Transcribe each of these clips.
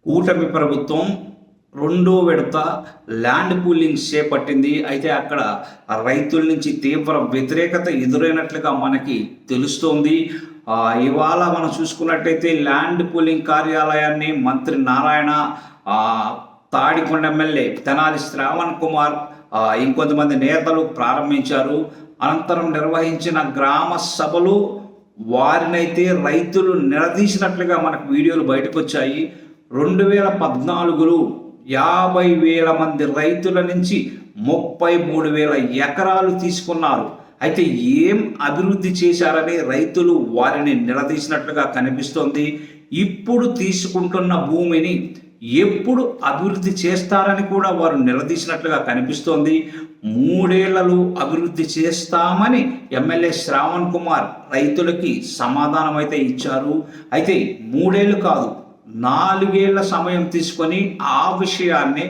కూటమి ప్రభుత్వం రెండో విడత ల్యాండ్ పూలింగ్ చేపట్టింది. అయితే అక్కడ రైతుల నుంచి తీవ్ర వ్యతిరేకత ఎదురైనట్లుగా మనకి తెలుస్తోంది. ఇవాళ మనం చూసుకున్నట్టయితే ల్యాండ్ పూలింగ్ కార్యాలయాన్ని మంత్రి నారాయణ, తాడికొండ ఎమ్మెల్యే తెనాలి శ్రావణ్ కుమార్, ఇంకొంతమంది నేతలు ప్రారంభించారు. అనంతరం నిర్వహించిన గ్రామ సభలు వారినైతే రైతులు నిలదీసినట్లుగా మనకు వీడియోలు బయటకు వచ్చాయి. 2014లో 50,000 మంది రైతుల నుంచి 33,000 ఎకరాలు తీసుకున్నారు. అయితే ఏం అభివృద్ధి చేశారని రైతులు వారిని నిలదీసినట్లుగా కనిపిస్తోంది. ఇప్పుడు తీసుకుంటున్న భూమిని ఎప్పుడు అభివృద్ధి చేస్తారని కూడా వారు నిలదీసినట్లుగా కనిపిస్తోంది. 3 ఏళ్లలో అభివృద్ధి చేస్తామని ఎమ్మెల్యే శ్రావణ్ కుమార్ రైతులకి సమాధానం అయితే ఇచ్చారు. అయితే 3 ఏళ్ళు కాదు, 4 ఏళ్ల సమయం తీసుకొని ఆ విషయాన్ని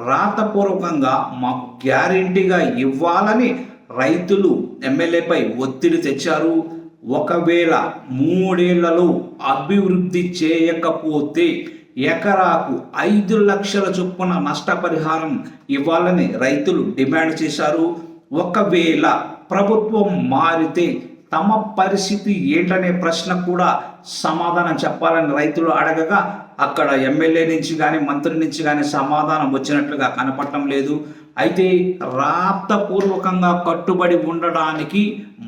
రాతపూర్వకంగా మాకు గ్యారెంటీగా ఇవ్వాలని రైతులు ఎమ్మెల్యేపై ఒత్తిడి తెచ్చారు. ఒకవేళ 3 ఏళ్లలో అభివృద్ధి చేయకపోతే ఎకరాకు 5 లక్షల చొప్పున నష్టపరిహారం ఇవ్వాలని రైతులు డిమాండ్ చేశారు. ఒకవేళ ప్రభుత్వం మారితే తమ పరిస్థితి ఏంటనే ప్రశ్న కూడా సమాధానం చెప్పాలని రైతులు అడగగా అక్కడ ఎమ్మెల్యే నుంచి కానీ మంత్రి నుంచి కానీ సమాధానం వచ్చినట్లుగా కనపడటం లేదు. అయితే రాతపూర్వకంగా కట్టుబడి ఉండడానికి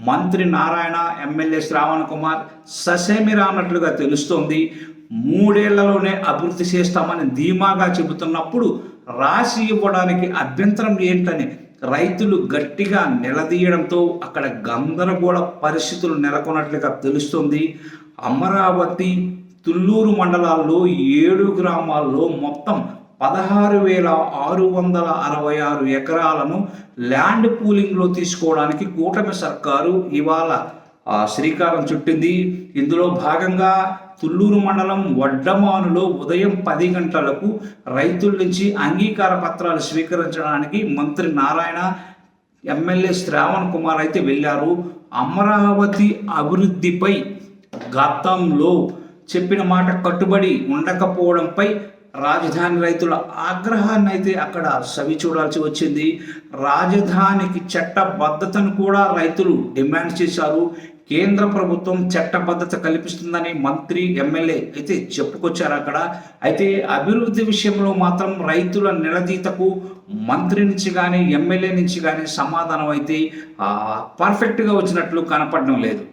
మంత్రి నారాయణ, ఎమ్మెల్యే శ్రావణ్ కుమార్ ససేమిరా అన్నట్లుగా తెలుస్తోంది. 3 ఏళ్లలోనే అభివృద్ధి చేస్తామని ధీమాగా చెబుతున్నప్పుడు రాసి ఇవ్వడానికి అభ్యంతరం ఏంటని రైతులు గట్టిగా నిలదీయడంతో అక్కడ గందరగోళ పరిస్థితులు నెలకొన్నట్లుగా తెలుస్తుంది. అమరావతి, తుళ్ళూరు మండలాల్లో 7 గ్రామాల్లో మొత్తం 16,666 ఎకరాలను ల్యాండ్ పూలింగ్లో తీసుకోవడానికి కూటమి సర్కారు ఇవాళ శ్రీకారం చుట్టింది. ఇందులో భాగంగా తుళ్ళూరు మండలం వడ్డమానులో ఉదయం 10 గంటలకు రైతుల నుంచి అంగీకార పత్రాలు స్వీకరించడానికి మంత్రి నారాయణ, ఎమ్మెల్యే శ్రావణ్ కుమార్ అయితే వెళ్ళారు. అమరావతి అభివృద్ధిపై గతంలో చెప్పిన మాట కట్టుబడి ఉండకపోవడంపై రాజధాని రైతుల ఆగ్రహాన్ని అయితే అక్కడ సవి చూడాల్సి వచ్చింది. రాజధానికి చట్టబద్ధతను కూడా రైతులు డిమాండ్ చేశారు. కేంద్ర ప్రభుత్వం చట్టబద్ధత కల్పిస్తుందని మంత్రి, ఎమ్మెల్యే అయితే చెప్పుకొచ్చారు అక్కడ. అయితే అభివృద్ధి విషయంలో మాత్రం రైతుల నిలదీతకు మంత్రి నుంచి కానీ ఎమ్మెల్యే నుంచి కానీ సమాధానం అయితే పర్ఫెక్ట్గా వచ్చినట్లు కనపడడం లేదు.